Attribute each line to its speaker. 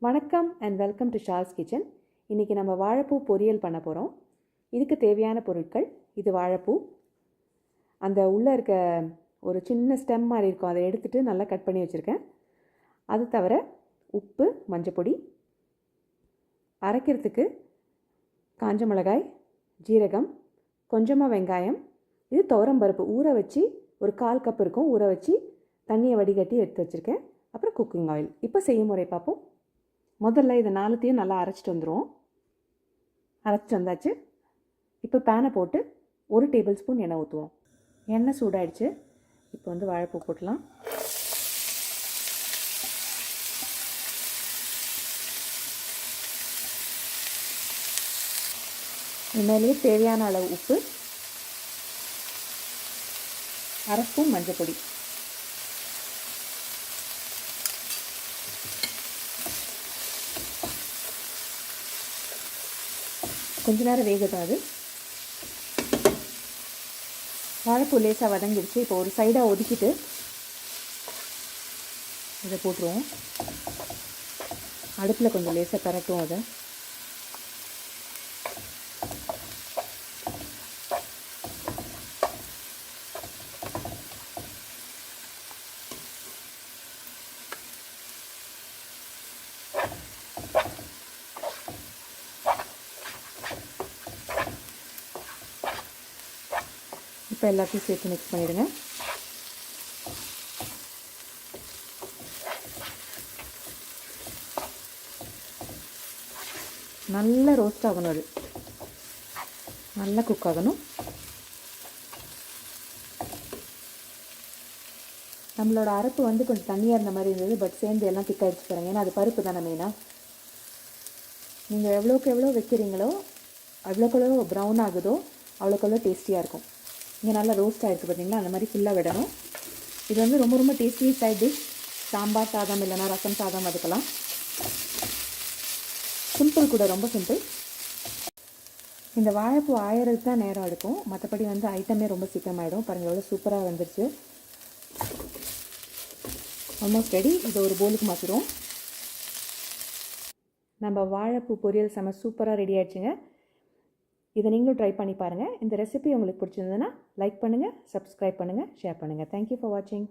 Speaker 1: வணக்கம் and welcome to shawls kitchen. இன்றைக்கி நம்ம வாழைப்பூ பொரியல் பண்ண போகிறோம். இதுக்கு தேவையான பொருட்கள், இது வாழைப்பூ. அந்த உள்ளே இருக்க ஒரு சின்ன ஸ்டெம் மாதிரி இருக்கும், அதை எடுத்துகிட்டு நல்லா கட் பண்ணி வச்சுருக்கேன். அது தவிர உப்பு, மஞ்சப்பொடி, அரைக்கிறதுக்கு காஞ்ச மிளகாய், ஜீரகம், கொஞ்சமாக வெங்காயம், இது துவரம்பருப்பு ஊற வச்சு ஒரு 1/4 கப் இருக்கும், ஊற வச்சு தண்ணியை வடிகட்டி எடுத்து வச்சுருக்கேன். அப்புறம் குக்கிங் ஆயில். இப்போ செய்முறை பார்ப்போம். முதல்ல இதை 4த்தையும் நல்லா அரைச்சிட்டு வந்துடுவோம். அரைச்சிட்டு வந்தாச்சு. இப்போ பேனை போட்டு 1 டேபிள் ஸ்பூன் எண்ணெய் ஊற்றுவோம். எண்ணெய் சூடாயிடுச்சு. இப்போ வாழைப்பூ போட்டலாம். மேலேயே தேவையான அளவு உப்பு, 1/2 ஸ்பூன் மஞ்சள் பொடி, கொஞ்ச நேரம் வேகட்டும். அது வாழைப்பூ லேசாக வதங்கிடுச்சு. இப்போ ஒரு சைடாக ஒதுக்கிட்டு இதை போட்டுருவோம். அடுப்பில் கொஞ்சம் லேசாக பரட்டும். அதை இப்போ எல்லாத்தையும் சேர்த்து மிக்ஸ் பண்ணிவிடுங்க. நல்லா ரோஸ்ட் ஆகணும். அது நல்லா குக் ஆகணும். நம்மளோட அரைப்பு கொஞ்சம் தண்ணியாக இருந்த மாதிரி இருந்தது, பட் சேர்ந்து எல்லாம் திக்காயிடுச்சு பாருங்க. ஏன்னா அது பருப்பு தானே மெயினாக. நீங்கள் எவ்வளோக்கு எவ்வளோ வைக்கிறீங்களோ அவ்வளோக்கு எவ்வளோ ப்ரௌன் ஆகுதோ அவ்வளோக்கு எவ்வளோ டேஸ்டியாக இருக்கும். இங்கே நல்லா ரோஸ்ட் ஆகிருக்கு பார்த்தீங்களா, அந்த மாதிரி ஃபுல்லாக விடணும். இது ரொம்ப ரொம்ப டேஸ்டி சைட் டிஷ். சாம்பார் சாதம் இல்லைனா ரசம் சாதம் அதுக்கெல்லாம் சிம்பிள் கூட, ரொம்ப சிம்பிள். இந்த வாழைப்பூ ஆயிரத்துக்கு தான் நேரம் எடுக்கும், மற்றபடி ஐட்டமே ரொம்ப சீக்கிரமாகிடும். பாருங்கள் எவ்வளோ சூப்பராக வந்துருச்சு. Almost ready. இதை ஒரு போலுக்கு மாற்றிடுவோம். நம்ம வாழைப்பூ பொரியல் செம சூப்பராக ரெடி ஆகிடுச்சுங்க. இதை நீங்களும் ட்ரை பண்ணி பாருங்கள். இந்த ரெசிபி உங்களுக்கு பிடிச்சிருந்ததுன்னா லைக் பண்ணுங்கள், சப்ஸ்கிரைப் பண்ணுங்கள், ஷேர் பண்ணுங்கள். தேங்க்யூ ஃபார் வாட்சிங்.